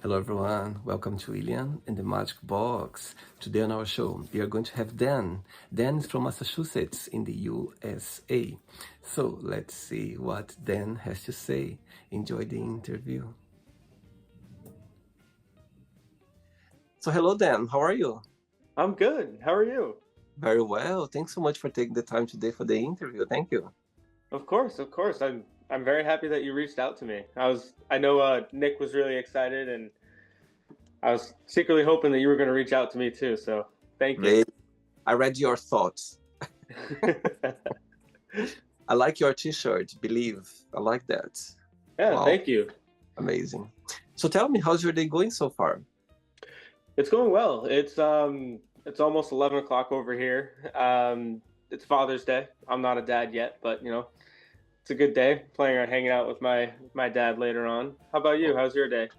Hello, everyone. Welcome to William and the Magic Box. Today on our show, we are going to have Dan. Dan is from Massachusetts in the USA. So let's see what Dan has to say. Enjoy the interview. So, hello, Dan. How are you? I'm good. How are you? Very well. Thanks so much for taking the time today for the interview. Thank you. Of course, of course. I'm very happy that you reached out to me. I know Nick was really excited, and I was secretly hoping that you were going to reach out to me too. So thank you. Great. I read your thoughts. I like your t-shirt, Believe. I like that. Yeah, Wow, thank you. amazing. So tell me, how's your day going so far? It's going well. It's almost 11 o'clock over here. It's Father's Day. I'm not a dad yet, but it's a good day. Planning on hanging out with my dad later on. How about you? How's your day?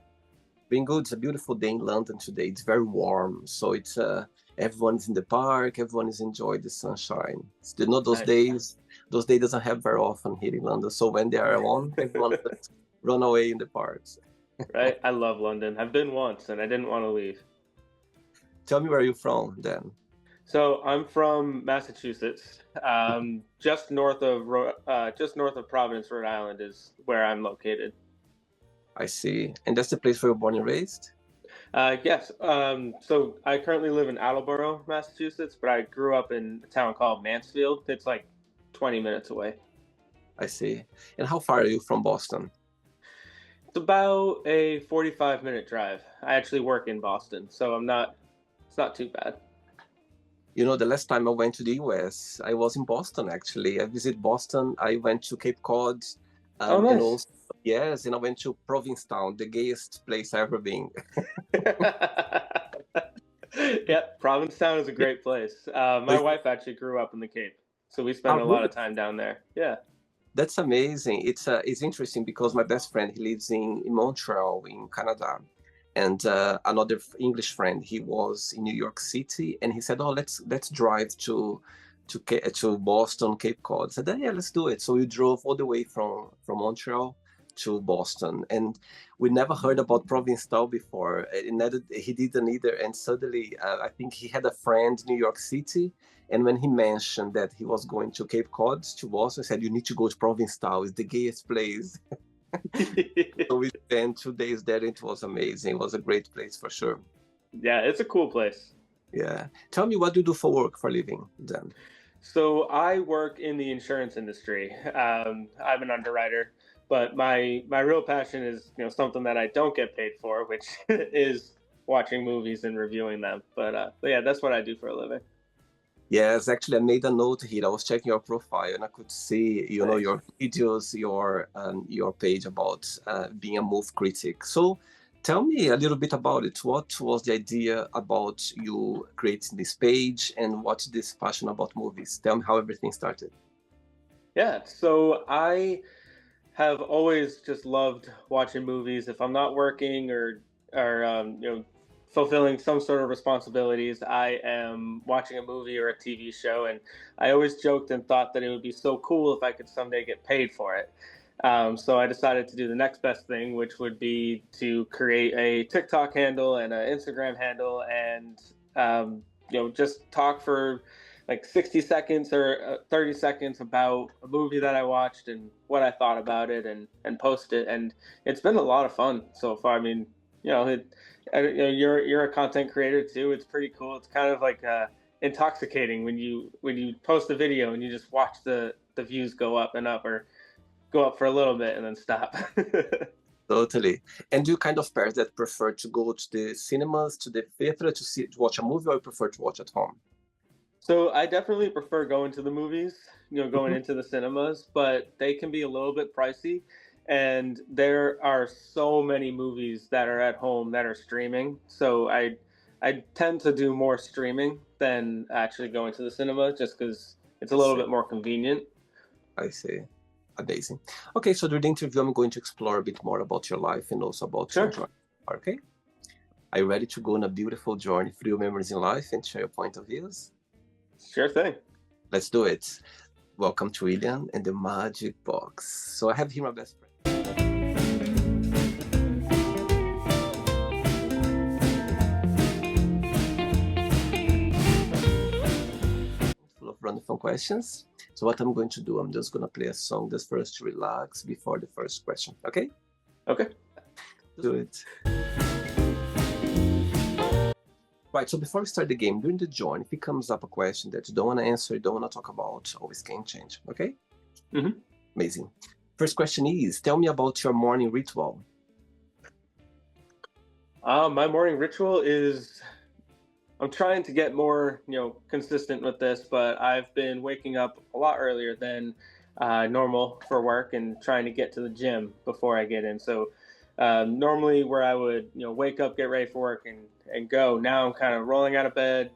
Been good. It's a beautiful day in London today. It's very warm, so it's everyone's in the park. Everyone is enjoying the sunshine. It's, you know, those Nice. days. Those days doesn't have very often here in London. So when they are on, everyone just run away in the parks. Right? I love London. I've been once and I didn't want to leave. Tell me where you're from, then. So I'm from Massachusetts, just north of Providence, Rhode Island is where I'm located. I see. And that's the place where you're born and raised. Yes. So I currently live in Attleboro, Massachusetts, but I grew up in a town called Mansfield. It's like 20 minutes away. I see. And how far are you from Boston? It's about a 45-minute drive. I actually work in Boston, so it's not too bad. You know, the last time I went to the US, I was in Boston actually. I visited Boston. I went to Cape Cod, Oh, and nice. also yes, and I went to Provincetown, the gayest place I've ever been. Yep, Provincetown is a great place. My wife actually grew up in the Cape, so we spend Oh, a lot really? of time down there. Yeah. That's amazing. It's interesting because my best friend he lives in Montreal in Canada, and another English friend he was in New York City, and he said, "Oh, let's drive to Boston, Cape Cod." I said, "Yeah, let's do it." So we drove all the way from Montreal to Boston, and we never heard about Provincetown before. Neither he didn't either, and suddenly I think he had a friend in New York City. And when he mentioned that he was going to Cape Cod to Boston, he said, "You need to go to Provincetown. It's the gayest place." So we spent 2 days there. It was amazing. It was a great place for sure. Yeah, it's a cool place. Yeah. Tell me, what do you do for work, for a living, then? So I work in the insurance industry. I'm an underwriter, but my real passion is something that I don't get paid for, which is watching movies and reviewing them. But yeah, that's what I do for a living. Yes, actually, I made a note here. I was checking your profile, and I could see, Nice. your videos, your page about being a movie critic. So, tell me a little bit about it. What was the idea about you creating this page, and what's this passion about movies? Tell me how everything started. Yeah, so I have always just loved watching movies. If I'm not working or fulfilling some sort of responsibilities, I am watching a movie or a TV show, and I always joked and thought that it would be so cool if I could someday get paid for it. So I decided to do the next best thing, which would be to create a TikTok handle and an Instagram handle, and just talk for like 60 seconds or 30 seconds about a movie that I watched and what I thought about it, and post it. And it's been a lot of fun so far. I mean, you're a content creator too. It's pretty cool. It's kind of like intoxicating when you post a video and you just watch the views go up and up, or go up for a little bit and then stop. Totally. And do you kind of parents that prefer to go to the cinemas, to the theater to watch a movie, or you prefer to watch at home? So I definitely prefer going to the movies, going Mhm. into the cinemas, but they can be a little bit pricey. And there are so many movies that are at home that are streaming. So I tend to do more streaming than actually going to the cinema, just because it's a I little see. bit more convenient. I see. Amazing. Okay, so during the interview, I'm going to explore a bit more about your life and also about your Sure. journey. Okay? Are you ready to go on a beautiful journey through your memories in life and share your point of views? Sure thing. Let's do it. Welcome to William and the Magic Box. So I have here my best friend. fun questions. So what I'm going to do, I'm just going to play a song that's first to relax before the first question. Okay? Okay. Do it. Right, so before we start the game, during the join, if it comes up a question that you don't want to answer, you don't want to talk about, always can change, okay? Mm-hmm. Amazing. First question is, tell me about your morning ritual. My morning ritual is, I'm trying to get more, consistent with this, but I've been waking up a lot earlier than normal for work and trying to get to the gym before I get in. So normally where I would, wake up, get ready for work and go, now I'm kind of rolling out of bed,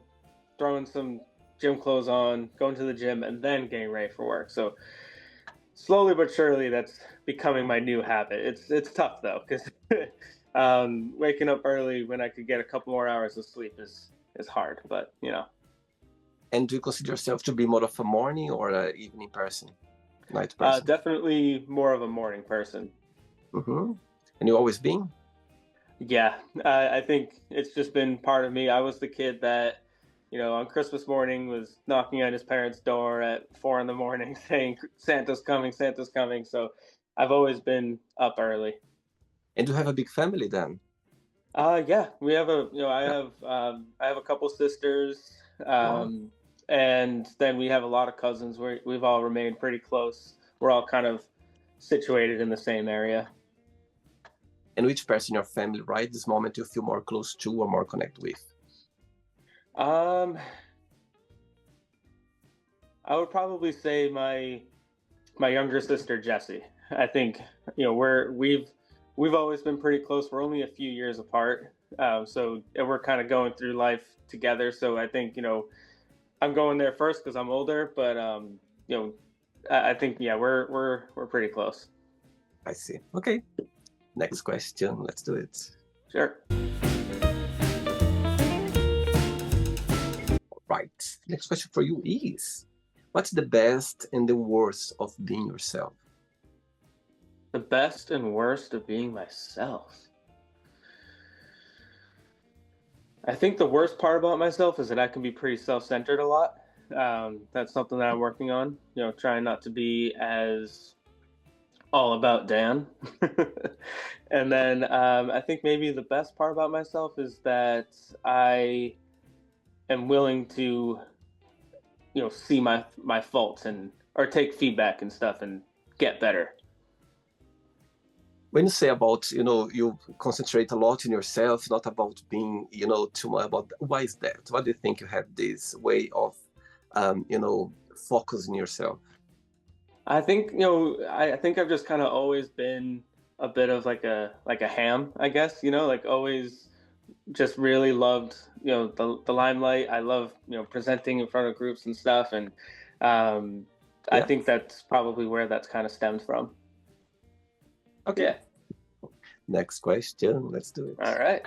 throwing some gym clothes on, going to the gym, and then getting ready for work. So slowly but surely, that's becoming my new habit. It's tough though, because waking up early when I could get a couple more hours of sleep is hard. But And do you consider yourself to be more of a morning or an evening person, night person? Definitely more of a morning person. Mm-hmm. And you always been? Yeah, I think it's just been part of me. I was the kid that, on Christmas morning was knocking on his parents' door at 4 in the morning saying, Santa's coming, Santa's coming. So I've always been up early. And you have a big family then? Yeah, we have Yeah. I have a couple sisters, Wow. and then we have a lot of cousins. We've all remained pretty close. We're all kind of situated in the same area. And which person in your family, right, this moment you feel more close to or more connect with? Um, I would probably say my younger sister Jessie. I think we've always been pretty close. We're only a few years apart, so and we're kind of going through life together. So I think I'm going there first because I'm older, but I think we're pretty close. I see. Okay. Next question. Let's do it. Sure. Right. Next question for you is, what's the best and the worst of being yourself? The best and worst of being myself. I think the worst part about myself is that I can be pretty self-centered a lot. That's something that I'm working on. Trying not to be as all about Dan. And then I think maybe the best part about myself is that I am willing to, see my faults and or take feedback and stuff and get better. When you say about, you concentrate a lot in yourself, not about being, too much about, why is that? Why do you think you have this way of, focusing yourself? I think I think I've just kind of always been a bit of like a ham, I guess. Like always just really loved the limelight. I love presenting in front of groups and stuff, and I Yeah. think that's probably where that's kind of stemmed from. Okay. Yeah. Next question. Let's do it. All right.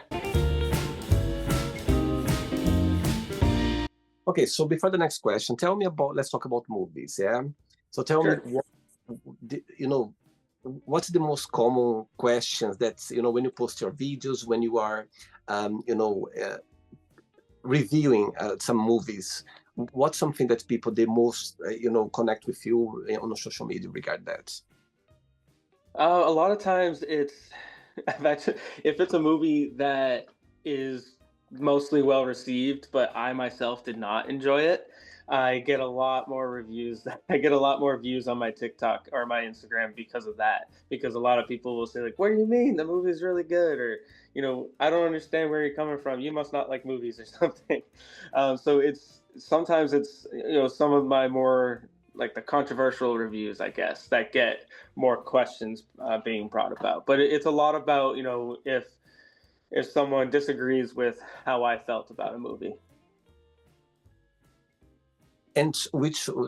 Okay. So before the next question, tell me about, let's talk about movies. Yeah. So tell me, Sure. what's the most common questions that, when you post your videos, when you are, reviewing some movies, what's something that people they most connect with you on social media regard that? A lot of times it's I've actually, if it's a movie that is mostly well received, but I myself did not enjoy it, I get a lot more reviews. I get a lot more views on my TikTok or my Instagram because of that. Because a lot of people will say like, "What do you mean the movie is really good?" Or "I don't understand where you're coming from. You must not like movies or something." So it's sometimes it's some of my more like the controversial reviews, I guess, that get more questions being brought about. But it's a lot about if someone disagrees with how I felt about a movie. And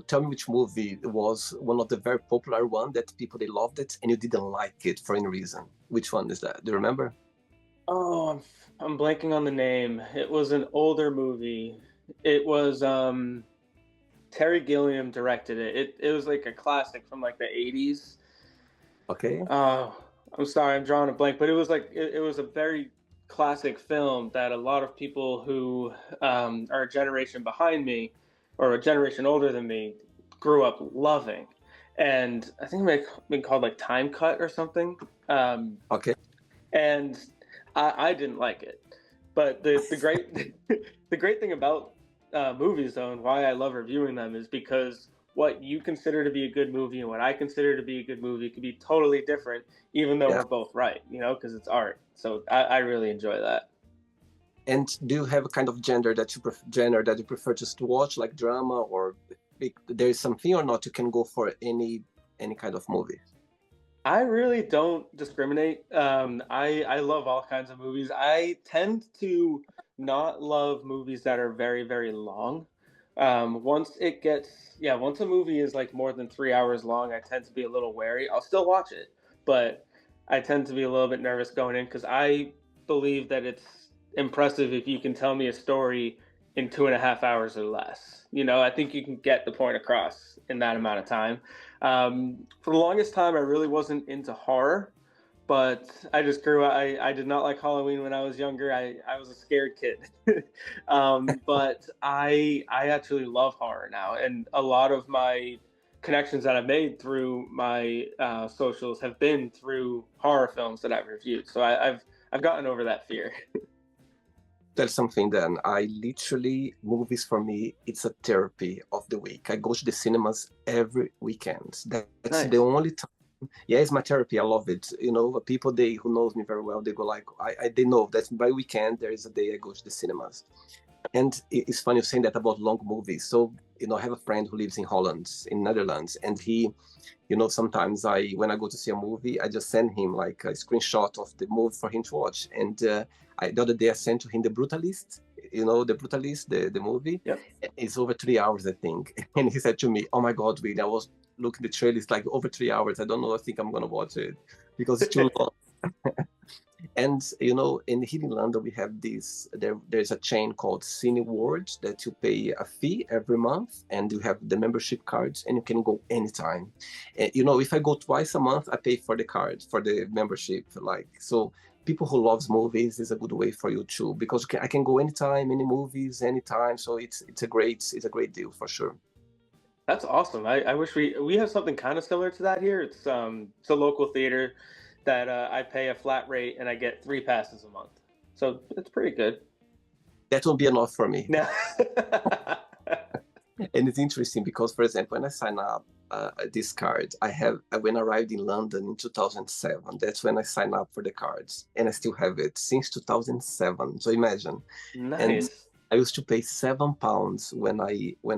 tell me which movie was one of the very popular one that people they loved it and you didn't like it for any reason. Which one is that? Do you remember? Oh, I'm blanking on the name. It was an older movie. It was Terry Gilliam directed it. It was like a classic from like the 80s. Okay. Oh, I'm sorry, I'm drawing a blank, but it was like it was a very classic film that a lot of people who are a generation behind me or a generation older than me grew up loving. And I think it may have been called like Time Cut or something. Um, Okay. and I didn't like it. But the great the great thing about movies, though, and why I love reviewing them, is because what you consider to be a good movie and what I consider to be a good movie could be totally different, even though Yeah. we're both right, you know, because it's art. So I really enjoy that. And do you have a kind of genre that you prefer just to watch, like drama, or there is something or not? You can go for any kind of movie. I really don't discriminate. I love all kinds of movies. I tend to not love movies that are very very long. Once it gets yeah, once a movie is like more than 3 hours long, I tend to be a little wary. I'll still watch it, but I tend to be a little bit nervous going in because I believe that it's impressive if you can tell me a story in 2.5 hours or less. You know, I think you can get the point across in that amount of time. For the longest time, I really wasn't into horror, but I just grew up. I did not like Halloween when I was younger. I was a scared kid. But I actually love horror now, and a lot of my connections that I've made through my socials have been through horror films that I've reviewed. So I've gotten over that fear. There's something then. I literally, movies for me, it's a therapy of the week. I go to the cinemas every weekend. That's the Nice. only time. Yeah, it's my therapy. I love it. You know, people they who knows me very well, they go like, they know that by weekend there is a day I go to the cinemas. And it's funny you're saying that about long movies. So, I have a friend who lives in Holland, in Netherlands, and sometimes when I go to see a movie, I just send him like a screenshot of the movie for him to watch. And the other day I sent to him The Brutalist, The Brutalist, the movie. Yep. It's over 3 hours, I think. And he said to me, "Oh my God, William, I was looking at the trailer, it's like over 3 hours. I don't know, I think I'm going to watch it because it's too long." And in here in London, we have there's a chain called Cineworld that you pay a fee every month, and you have the membership cards, and you can go anytime. And, if I go twice a month, I pay for the card for the membership. Like so, people who loves movies is a good way for you too, because I can go anytime, any movies, anytime. So it's a great deal for sure. That's awesome. I wish we have something kind of similar to that here. It's a local theater that I pay a flat rate and I get 3 passes a month. So it's pretty good. That will be enough for me. Now, And it's interesting because, for example, when I sign up this card, when I arrived in London in 2007, that's when I signed up for the cards, and I still have it since 2007. So imagine, and nice. I used to pay £7 when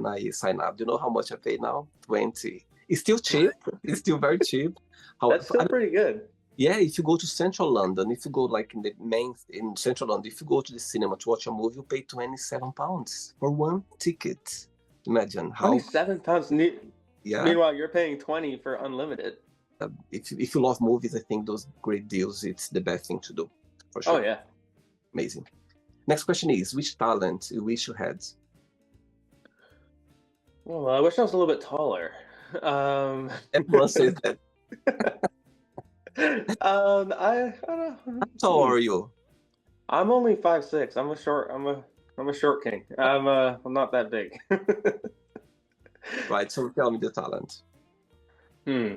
I sign up. Do you know how much I pay now? 20. It's still cheap. It's still very cheap. How That's still pretty good. Yeah, if you go to central London, if you go like in central London, if you go to the cinema to watch a movie, you pay £27 for one ticket. Imagine how, 27 pounds. yeah. Meanwhile, you're paying 20 for unlimited. If you love movies, I think those great deals, it's the best thing to do, for Oh sure. yeah. Amazing. Next question is, which talent you wish you had? Well, I wish I was a little bit taller. Um, Everyone says that. I don't know. How tall are you? I'm only 5'6". I'm a short king. I'm not that big. Right, so tell me the talent. Hmm.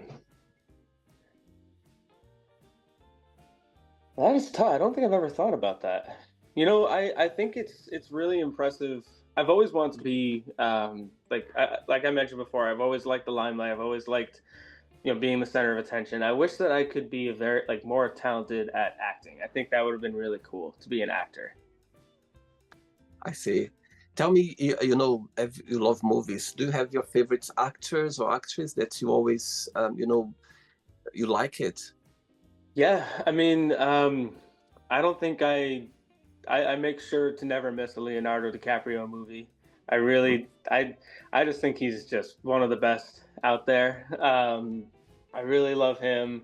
That is tough. I don't think I've ever thought about that. You know, I think it's really impressive. I've always wanted to be like I mentioned before. I've always liked the limelight. I've always liked being the center of attention. I wish that I could be a very like more talented at acting. I think that would have been really cool to be an actor. I see. Tell me, if you love movies, do you have your favorite actors or actress that you always, you like it? Yeah, I mean, I don't think I make sure to never miss a Leonardo DiCaprio movie. I really, I just think he's just one of the best out there. I really love him.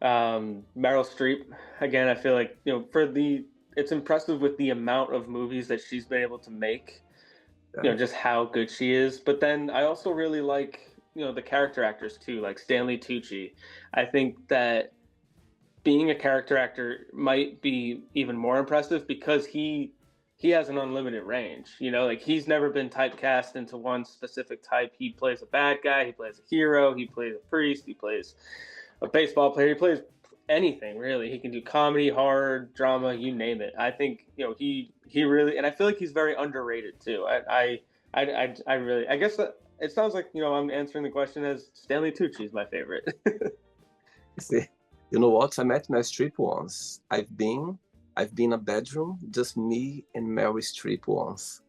Meryl Streep, again, I feel like it's impressive with the amount of movies that she's been able to make. Yeah. Just how good she is. But then I also really like the character actors too, like Stanley Tucci. I think that being a character actor might be even more impressive because he he has an unlimited range. You know, like he's never been typecast into one specific type. He plays a bad guy, he plays a hero, he plays a priest, he plays a baseball player, he plays anything really. He can do comedy, horror, drama, you name it. I think, you know, he really, and I feel like he's very underrated too. I really, I guess that it sounds like, you know, I'm answering the question as Stanley Tucci is my favorite. See, you know what? I met Meryl Streep once. I've been in a bedroom, just me and Meryl Streep once.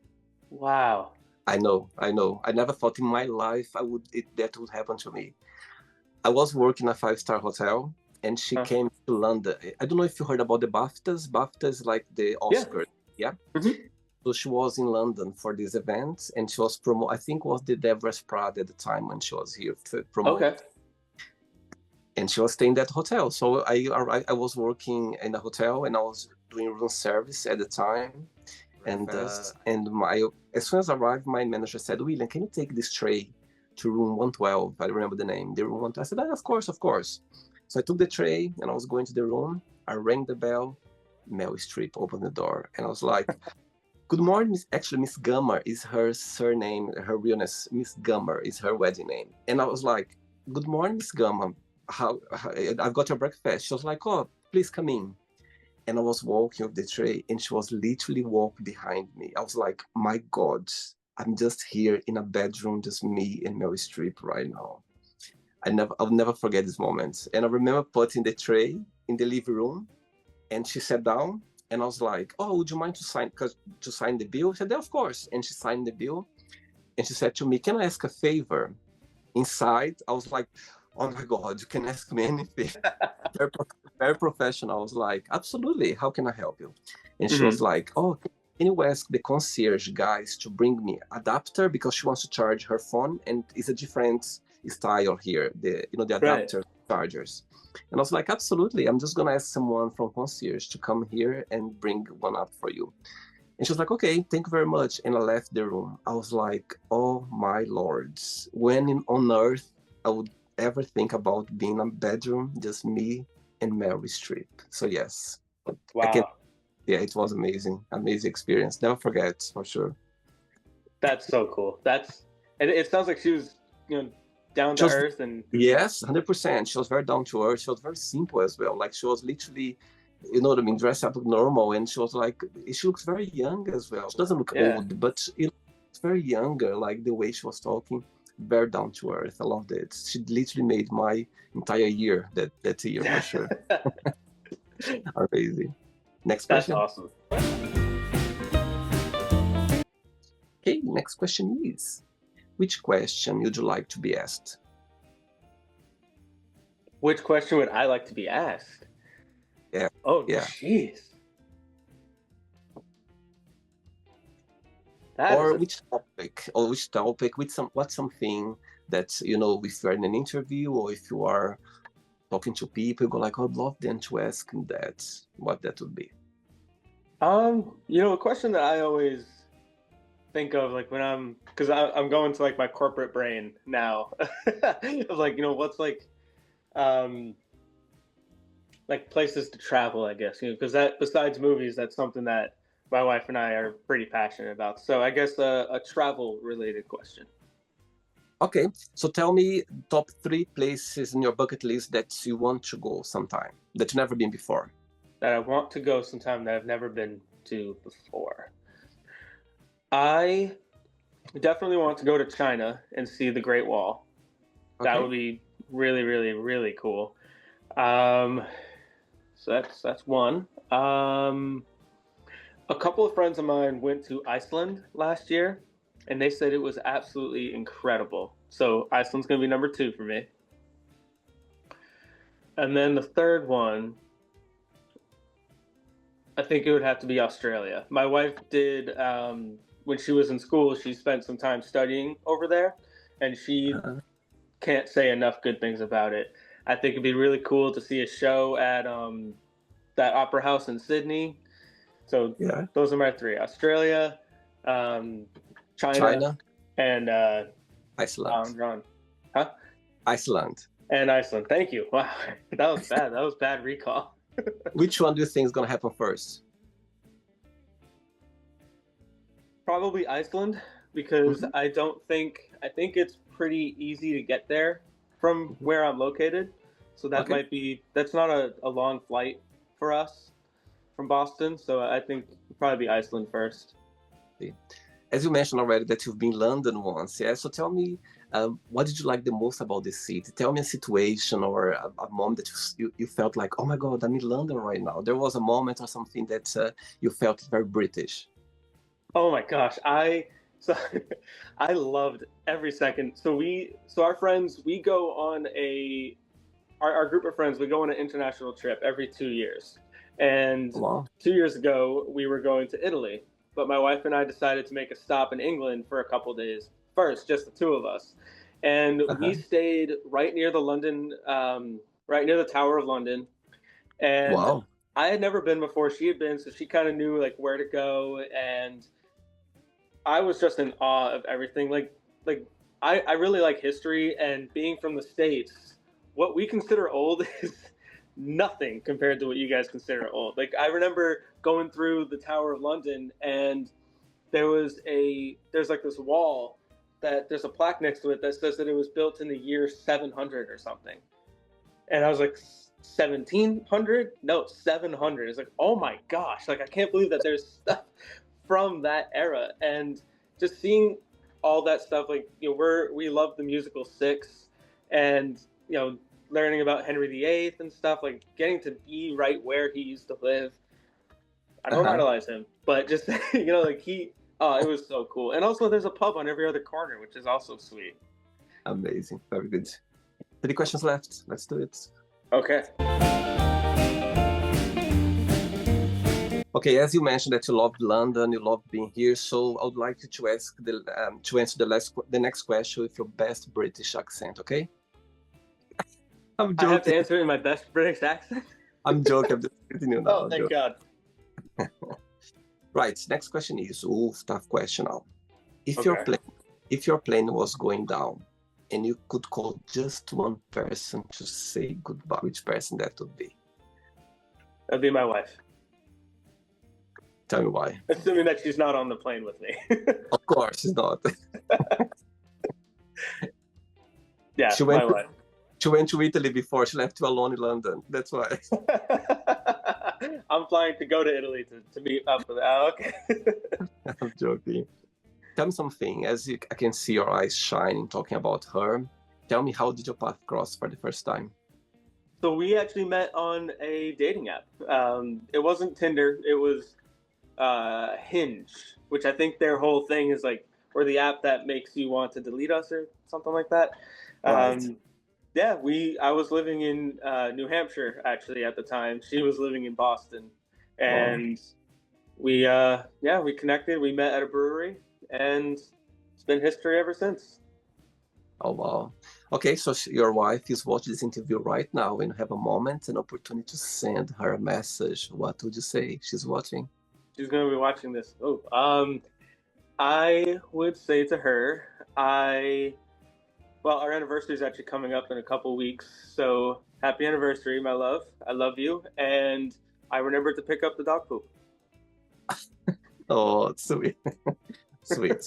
Wow. I know. I never thought in my life that would happen to me. I was working in a 5-star hotel, and she came to London. I don't know if you heard about the BAFTAs. BAFTAs like the Oscars, yeah. Mm-hmm. So she was in London for this event, and she was I think it was the Deborah Prad at the time when she was here to promote. Okay. And she was staying at that hotel. So I was working in a hotel, and I was doing room service at the time. And as soon as I arrived, my manager said, "William, can you take this tray to room 112?" I remember the name. The room 112. I said, "Of course, of course." So I took the tray, and I was going to the room. I rang the bell. Meryl Streep opened the door, and I was like, "Good morning, Miss." Actually, Miss Gummer is her surname. Her realness, Miss Gummer, is her wedding name. And I was like, "Good morning, Miss Gummer. How I've got your breakfast." She was like, "Oh, please come in." And I was walking with the tray, and she was literally walking behind me. I was like, "My God, I'm just here in a bedroom, just me and Meryl Streep right now." I'll never forget this moment. And I remember putting the tray in the living room, and she sat down, and I was like, "Oh, would you mind to sign the bill?" She said, "Of course." And she signed the bill, and she said to me, "Can I ask a favor?" Inside, I was like, "Oh my God, you can ask me anything." very, very professional. I was like, "Absolutely, how can I help you?" And she was like, "Oh, can you ask the concierge guys to bring me adapter, because she wants to charge her phone, and it's a different style here, the adapter chargers." And I was like, "Absolutely, I'm just gonna ask someone from concierge to come here and bring one up for you." And she was like, "Okay, thank you very much." And I left the room. I was like, "Oh my lords, when on earth I would ever think about being in a bedroom, just me and Meryl Streep?" So yes, Wow. yeah, it was amazing experience. Never forget, for sure. That's so cool. And it sounds like she was, you know, down to earth and yes, 100%. She was very down to earth. She was very simple as well. Like she was literally, you know what I mean, dressed up normal, and she was like, she looks very young as well. She doesn't look old, but it looks very younger. Like the way she was talking, very down to earth. I loved it. She literally made my entire year that year for sure. Amazing. Next question. That's awesome. Okay, next question is, which question would you like to be asked? Which question would I like to be asked? Yeah. Oh, yeah. Jeez. Which topic, what's something that, you know, if you're in an interview or if you are talking to people, you go like, "I'd love them to ask that," what that would be? You know, a question that I always think of, like when because I'm going to like my corporate brain now of like, you know, what's like places to travel, I guess, you know, because that, besides movies, that's something that my wife and I are pretty passionate about. So I guess a travel related question. Okay, so tell me top 3 places in your bucket list that you want to go sometime, that you've never been before. That I want to go sometime that I've never been to before. I definitely want to go to China and see the Great Wall. Okay. That would be really, really, really cool. So that's one. A couple of friends of mine went to Iceland last year, and they said it was absolutely incredible. So Iceland's going to be number 2 for me. And then the third one, I think it would have to be Australia. My wife did, when she was in school, she spent some time studying over there, and she can't say enough good things about it. I think it'd be really cool to see a show at that opera house in Sydney. So those are my 3: Australia, China, and Iceland. Iceland. And Iceland. Thank you. Wow, that was bad. That was bad recall. Which one do you think is going to happen first? Probably Iceland because Hmm. I think it's pretty easy to get there from Hmm. where I'm located. So Okay. that's not a long flight for us from Boston. So I think probably be Iceland first. See. As you mentioned already that you've been London once, yeah. So tell me, what did you like the most about the city? Tell me a situation or a moment that you felt like, oh my God, I'm in London right now. There was a moment or something that you felt very British. Oh my gosh, I so I loved every second. So our friends we go on our group of friends we go on an international trip every 2 years, and Wow. 2 years ago we were going to Italy, but my wife and I decided to make a stop in England for a couple days first, just the two of us, and we Uh-huh. stayed right near the Tower of London, and Wow. I had never been before. She had been, so she kind of knew like where to go, and I was just in awe of everything. I really like history, and being from the States, what we consider old is nothing compared to what you guys consider old. Like I remember going through the Tower of London, and there's like this wall that there's a plaque next to it that says that it was built in the year 700 or something. And I was like, 1700? No, 700. It's like, oh my gosh, like I can't believe that there's stuff from that era. And just seeing all that stuff, like, we love the musical Six, and, learning about Henry VIII and stuff, like getting to be right where he used to live. I don't Uh-huh. idolize him, but just, like it was so cool. And also, there's a pub on every other corner, which is also sweet. Amazing. Very good. 3 questions left. Let's do it. Okay. Okay, as you mentioned that you loved London, you loved being here, so I would like you to ask to answer the next question with your best British accent. Okay? I'm I have to joking. answer it in my best British accent. I'm joking. I'm just kidding you now. Oh, I'm thank joking. God. Right. Next question is, tough question now. If your Okay. plane, if your plane was going down, and you could call just one person to say goodbye, which person that would be? That'd be my wife. Tell me why. Assuming that she's not on the plane with me. Of course, it's not. Yeah, She went my to, wife. she went to Italy before. She left you alone in London. That's why. I'm flying to go to Italy to meet up with that. Oh, okay. I'm joking. Tell me something. I can see your eyes shining talking about her. Tell me, how did your path cross for the first time? So we actually met on a dating app. It wasn't Tinder. It was Hinge, which I think their whole thing is like, or the app that makes you want to delete us or something like that. Right. Um, yeah, I was living in New Hampshire actually at the time. She was living in Boston, Wow. and we connected. We met at a brewery, and it's been history ever since. Oh, wow. Okay, so your wife is watching this interview right now and have a moment, an opportunity to send her a message. What would you say? She's watching. She's gonna be watching this. I would say to her, our anniversary is actually coming up in a couple weeks, so happy anniversary, my love. I love you, and I remembered to pick up the dog poop. Oh, sweet. Sweet.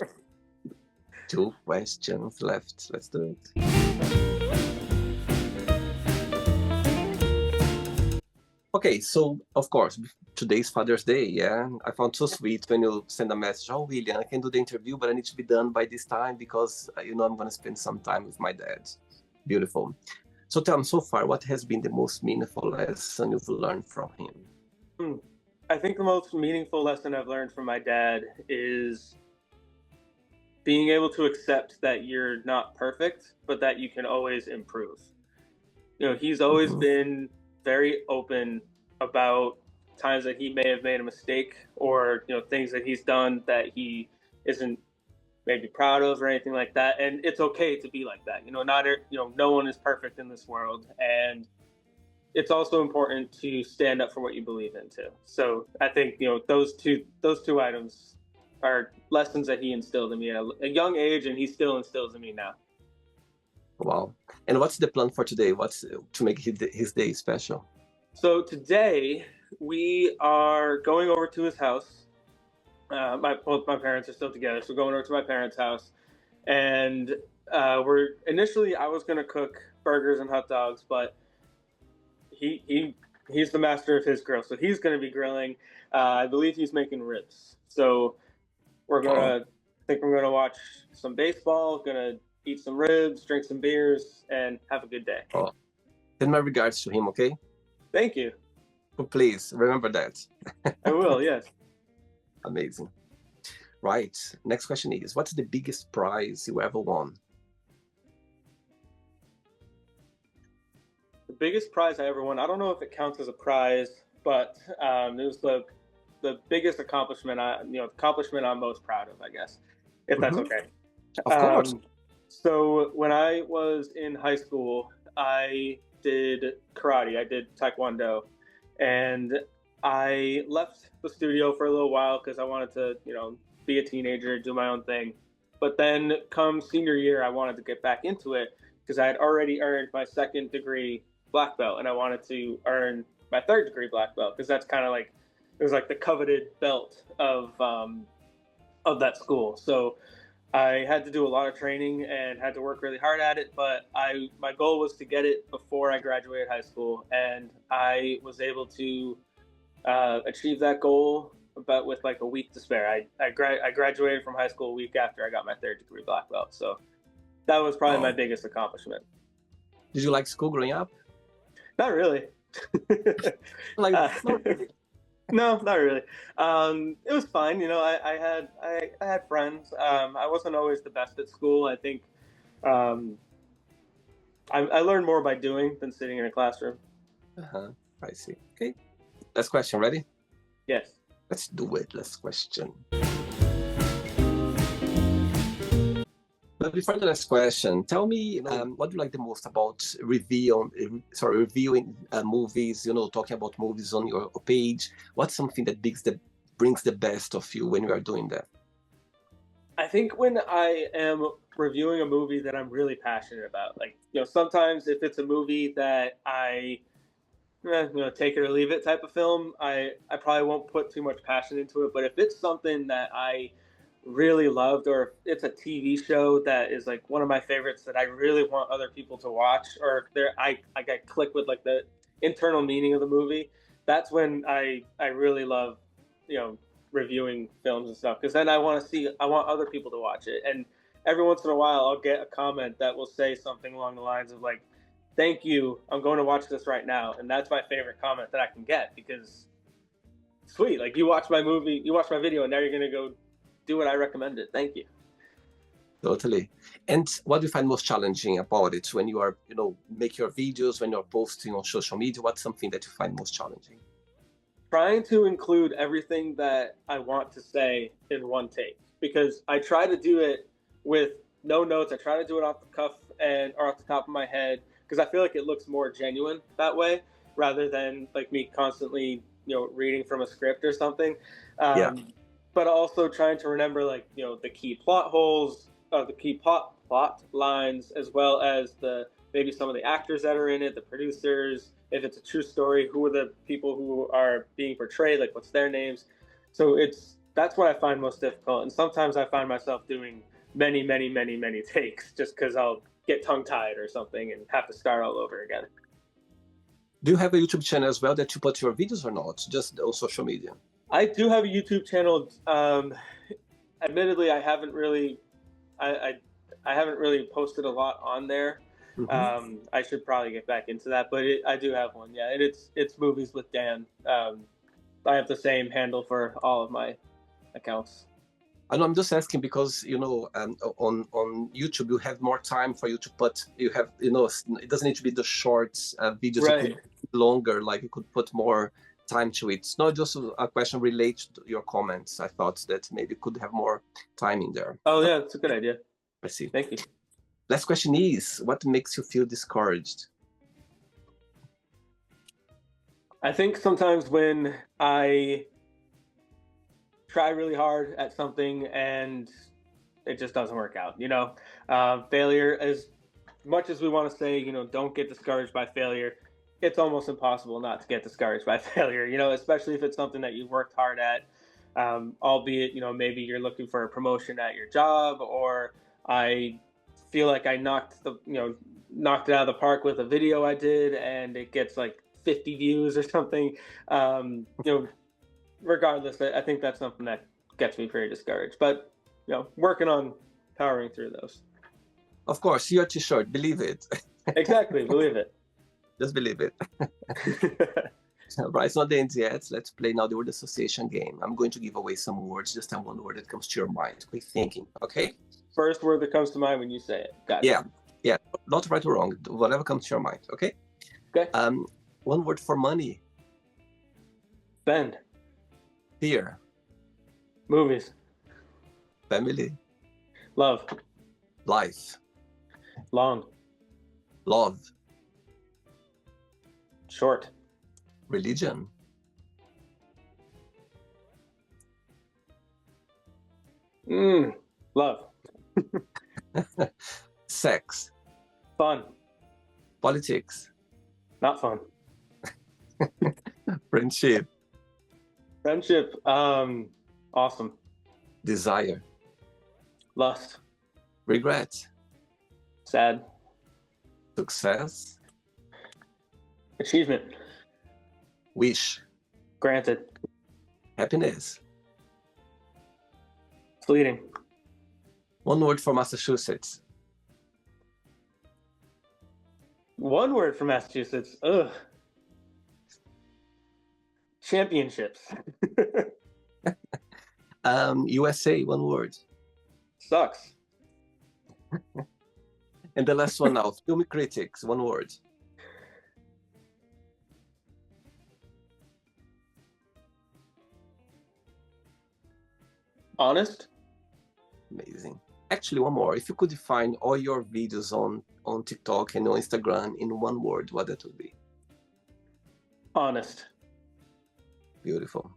2 questions left. Let's do it. Okay, so of course, today's Father's Day, yeah? I found so sweet when you send a message, oh, William, I can do the interview, but I need to be done by this time because, I'm going to spend some time with my dad. Beautiful. So tell me, so far, what has been the most meaningful lesson you've learned from him? Hmm. I think the most meaningful lesson I've learned from my dad is being able to accept that you're not perfect, but that you can always improve. He's always Hmm. been very open about times that he may have made a mistake, or things that he's done that he isn't maybe proud of or anything like that. And it's okay to be like that. Not no one is perfect in this world, and it's also important to stand up for what you believe in too. So I think those two items are lessons that he instilled in me at a young age, and he still instills in me now. Wow. And what's the plan for today? What's to make his day special? So today we are going over to his house, Both my parents are still together, so going over to my parents' house, and we're initially I was gonna cook burgers and hot dogs, but he's the master of his grill, so he's gonna be grilling. I believe he's making ribs, so we're Oh, gonna I think we're gonna watch some baseball, gonna eat some ribs, drink some beers, and have a good day. oh. Send my regards to him, okay? Thank you. So please remember that. I will. Yes. Amazing. Right. Next question is, what's the biggest prize you ever won? The biggest prize I ever won. I don't know if it counts as a prize, but it was the biggest accomplishment I'm most proud of, I guess, if that's Mhm. okay. Of course. Um, so when I was in high school, I did karate. I did taekwondo, and I left the studio for a little while because I wanted to, be a teenager, do my own thing. But then, come senior year, I wanted to get back into it because I had already earned my second degree black belt, and I wanted to earn my third degree black belt because that's kind of like it was like the coveted belt of that school. So I had to do a lot of training and had to work really hard at it, but I my goal was to get it before I graduated high school, and I was able to achieve that goal about with like a week to spare. I graduated from high school a week after I got my third degree black belt, so that was probably my Oh. biggest accomplishment. Did you like school growing up? Not really. Like, uh, no, really. no, not really. It was fine. I had friends. I wasn't always the best at school. I think um, I learned more by doing than sitting in a classroom. Uh-huh. I see. Okay. Last question. Ready? Yes. Let's do it. Last question. But before the last question, tell me, what do you like the most about reviewing movies? Talking about movies on your page. What's something that brings the best of you when you are doing that? I think when I am reviewing a movie that I'm really passionate about, like, sometimes if it's a movie that take it or leave it type of film, I probably won't put too much passion into it. But if it's something that I really loved, or if it's a TV show that is like one of my favorites that I really want other people to watch, or if I click with like the internal meaning of the movie, that's when I really love, you know, reviewing films and stuff, because then I want other people to watch it, and every once in a while I'll get a comment that will say something along the lines of like, "Thank you, I'm going to watch this right now," and that's my favorite comment that I can get, because sweet, like, you watched my video, and now you're gonna go do what I recommended. Thank you. Totally. And what do you find most challenging about it when you are, make your videos, when you're posting on social media? What's something that you find most challenging? Trying to include everything that I want to say in one take, because I try to do it with no notes. I try to do it off the cuff or off the top of my head, because I feel like it looks more genuine that way, rather than like me constantly, reading from a script or something. Yeah. But also trying to remember, like, the key plot holes, the key plot lines, as well as the maybe some of the actors that are in it, the producers, if it's a true story, who are the people who are being portrayed, like what's their names. So that's what I find most difficult, and sometimes I find myself doing many, many, many, many takes, just because I'll get tongue tied or something and have to start all over again. Do you have a YouTube channel as well that you put your videos or not? Just on social media? I do have a YouTube channel. Admittedly, I haven't really, I haven't really posted a lot on there. Mm-hmm. I should probably get back into that, but I do have one. Yeah, and it's Movies with Dan. I have the same handle for all of my accounts. I know, I'm just asking because, on YouTube, you have more time for you to put, you have, it doesn't need to be the short videos. Right. It could be longer, like you could put more time to it. It's not just a question related to your comments. I thought that maybe could have more time in there. Oh yeah, it's a good idea. I see. Thank you. Last question is, what makes you feel discouraged? I think sometimes when I try really hard at something and it just doesn't work out. Failure, as much as we want to say, don't get discouraged by failure, it's almost impossible not to get discouraged by failure. Especially if it's something that you've worked hard at. albeit maybe you're looking for a promotion at your job, or I feel like I knocked it out of the park with a video I did, and it gets like 50 views or something. Regardless, I think that's something that gets me very discouraged. But working on powering through those. Of course, you're too short. Believe it. Exactly, believe it. Just believe it. Right, it's not the end yet. Let's play now the word association game. I'm going to give away some words. Just tell one word that comes to your mind. Quick thinking, okay? First word that comes to mind when you say it. Got it. Yeah. Not right or wrong. Whatever comes to your mind, okay? Okay. One word for money. Spend. Fear. Movies. Family. Love. Life. Long. Love. Short. Religion. Love. Sex. Fun. Politics. Not fun. Friendship. Friendship. Awesome. Desire. Lust. Regret. Sad. Success. Achievement. Wish. Granted. Happiness. Fleeting. One word for Massachusetts. One word for Massachusetts. Ugh. Championships. USA, one word. Sucks. And the last one now, film critics, one word. Honest. Amazing. Actually, one more. If you could define all your videos on TikTok and on Instagram in one word, what that would be? Honest. Beautiful.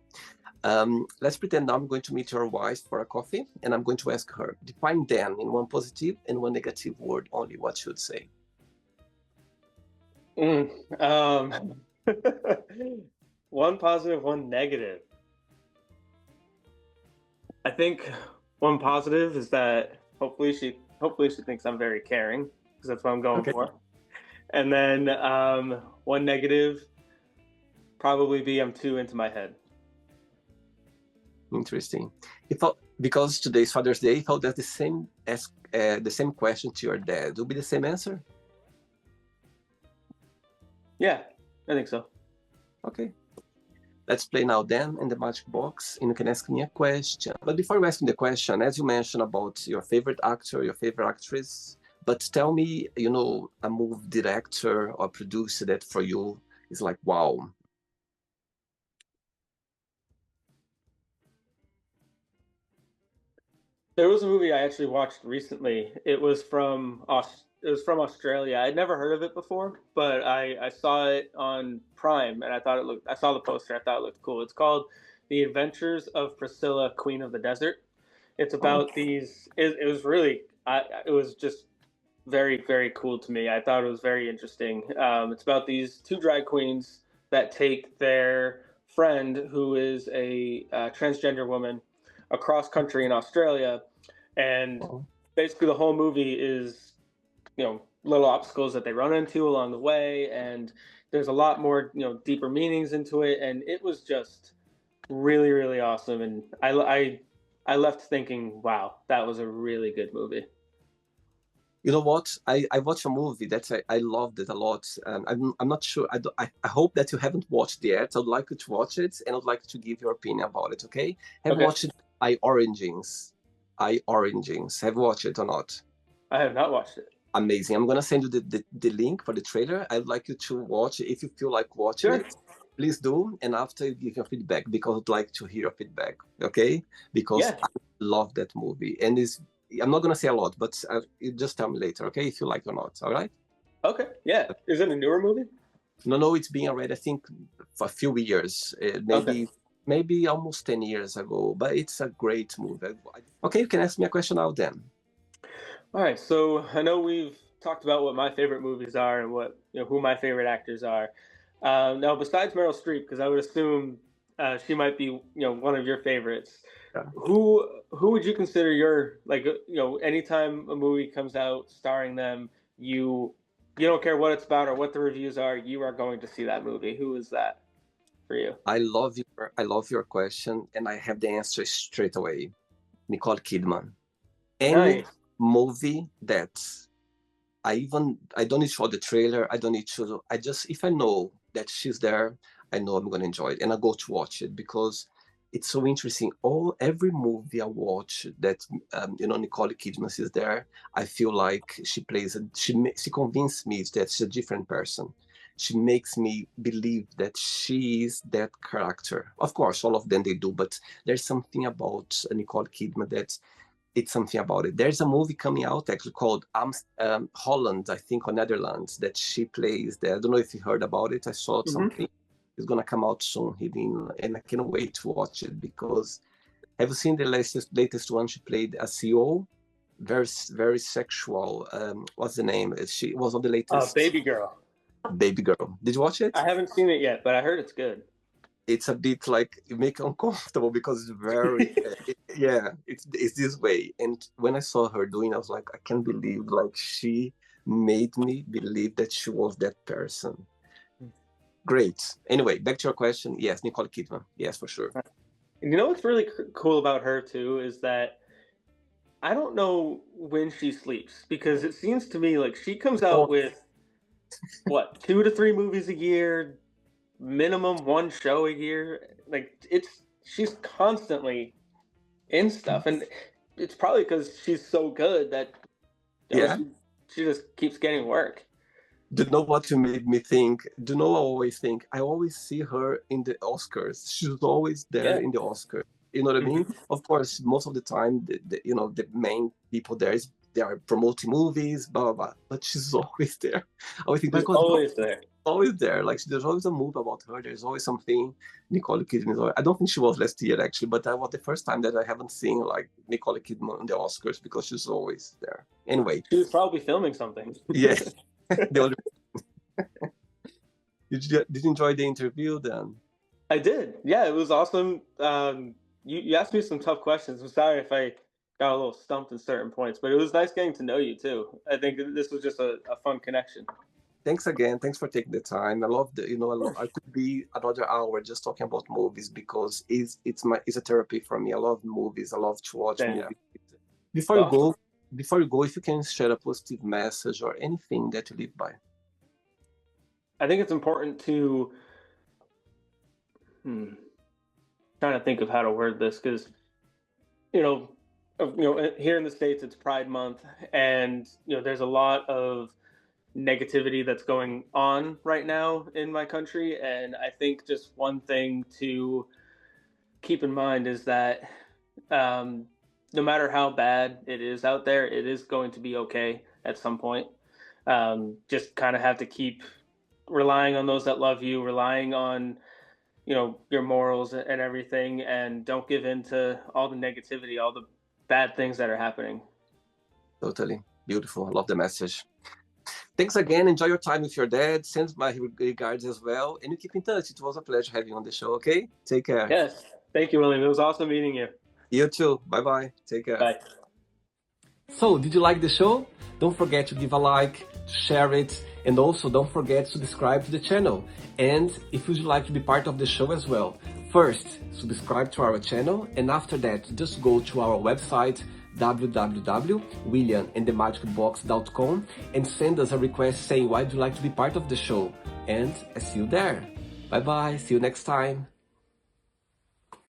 Let's pretend now I'm going to meet your wife for a coffee, and I'm going to ask her, define Dan in one positive and one negative word only. What should say? One positive, one negative. I think one positive is that hopefully she thinks I'm very caring, because that's what I'm going for. And then one negative, probably be I'm too into my head. Interesting. Because today's Father's Day, if I would ask the same question to your dad, would be the same answer? Yeah, I think so. Okay. Let's play now Dan in the magic box, and you can ask me a question. But before you ask me the question, as you mentioned about your favorite actor, your favorite actress, but tell me, a movie director or producer that for you is like, wow. There was a movie I actually watched recently. It was from Australia. I'd never heard of it before, but I saw it on Prime, and I saw the poster. I thought it looked cool. It's called The Adventures of Priscilla, Queen of the Desert. It's about these. It was really. It was just very, very cool to me. I thought it was very interesting. It's about these two drag queens that take their friend, who is a transgender woman, across country in Australia, and basically the whole movie is, little obstacles that they run into along the way, and there's a lot more, deeper meanings into it, and it was just really, really awesome. And I left thinking, wow, that was a really good movie. You know what? I watched a movie that I loved it a lot. I'm not sure. I hope that you haven't watched it yet. I'd like you to watch it, and I'd like to give your opinion about it. Okay? Have you watched it? I Oranges. Have you watched it or not? I have not watched it. Amazing. I'm gonna send you the link for the trailer. I'd like you to watch it. If you feel like watching it, please do. And after you give your feedback, because I'd like to hear your feedback. Okay? Because I love that movie, and I'm not gonna say a lot, but you just tell me later, okay? If you like it or not. All right? Okay. Yeah. Is it a newer movie? No, it's been already, I think, for a few years, maybe almost 10 years ago, but it's a great movie. Okay, you can ask me a question now then. All right, so I know we've talked about what my favorite movies are and who my favorite actors are. Now, besides Meryl Streep, because I would assume she might be, one of your favorites. Yeah. Who would you consider your, like, anytime a movie comes out starring them, you don't care what it's about or what the reviews are, you are going to see that movie. Who is that for you? I love your question, and I have the answer straight away. Nicole Kidman. Any Nice. movie that I don't need to show the trailer. I don't need to. I just, if I know that she's there, I know I'm gonna enjoy it, and I go to watch it because it's so interesting. Every movie I watch that Nicole Kidman is there, I feel like she plays. She convinced me that she's a different person. She makes me believe that she is that character. Of course, all of them they do, but there's something about Nicole Kidman that it's something about it. There's a movie coming out actually called Holland, I think, or Netherlands, that she plays there. I don't know if you heard about it. I saw something. It's gonna come out soon, and I can't wait to watch it because have you seen the latest one? She played a CEO, very very sexual. What's the name? She was on the latest Baby Girl. Baby Girl. Did you watch it? I haven't seen it yet, but I heard it's good. It's a bit like you make it uncomfortable because it's very yeah, it's this way. And when I saw her doing, I was like, I can't believe like she made me believe that she was that person. Great. Anyway, back to your question. Yes, Nicole Kidman. Yes, for sure. And you know what's really cool about her too is that I don't know when she sleeps, because it seems to me like she comes out with what, 2 to 3 movies a year, minimum one show a year. Like she's constantly in stuff, and it's probably because she's so good that Yeah. she just keeps getting work. Do you know what you made me think? Do you know I always think? I always see her in the Oscars. She's always there in the Oscars. You know what I mean? Of course, most of the time, the main people they are promoting movies, blah blah blah. But she's always there. I always think, She's always there. Always there. Like there's always a movie about her. There's always something. Nicole Kidman. I don't think she was last year actually, but that was the first time that I haven't seen like Nicole Kidman in the Oscars because she's always there. Anyway, she was probably filming something. Yes. Did you enjoy the interview then? I did. Yeah, it was awesome. You asked me some tough questions. I'm sorry if I got a little stumped in certain points, but it was nice getting to know you too. I think this was just a fun connection. Thanks again. Thanks for taking the time. I love I could be another hour just talking about movies because it's a therapy for me. I love movies. I love to watch movies. Before you go, if you can share a positive message or anything that you live by. I think it's important to trying to think of how to word this, because here in the States it's Pride Month, and there's a lot of negativity that's going on right now in my country, and I think just one thing to keep in mind is that no matter how bad it is out there, it is going to be okay at some point. Just kind of have to keep relying on those that love you, relying on your morals and everything, and don't give in to all the negativity, all the bad things that are happening. Totally beautiful. I love the message. Thanks again. Enjoy your time with your dad. Send my regards as well, and you keep in touch. It was a pleasure having you on the show. Okay, take care. Yes, thank you, William. It was awesome meeting you. You too. Bye-bye. Take care. Bye. So, did you like the show? Don't forget to give a like, share it, and also don't forget to subscribe to the channel. And if you'd like to be part of the show as well, first, subscribe to our channel, and after that, just go to our website, www.williamandthemagicbox.com, and send us a request saying why do you like to be part of the show. And I see you there. Bye-bye. See you next time.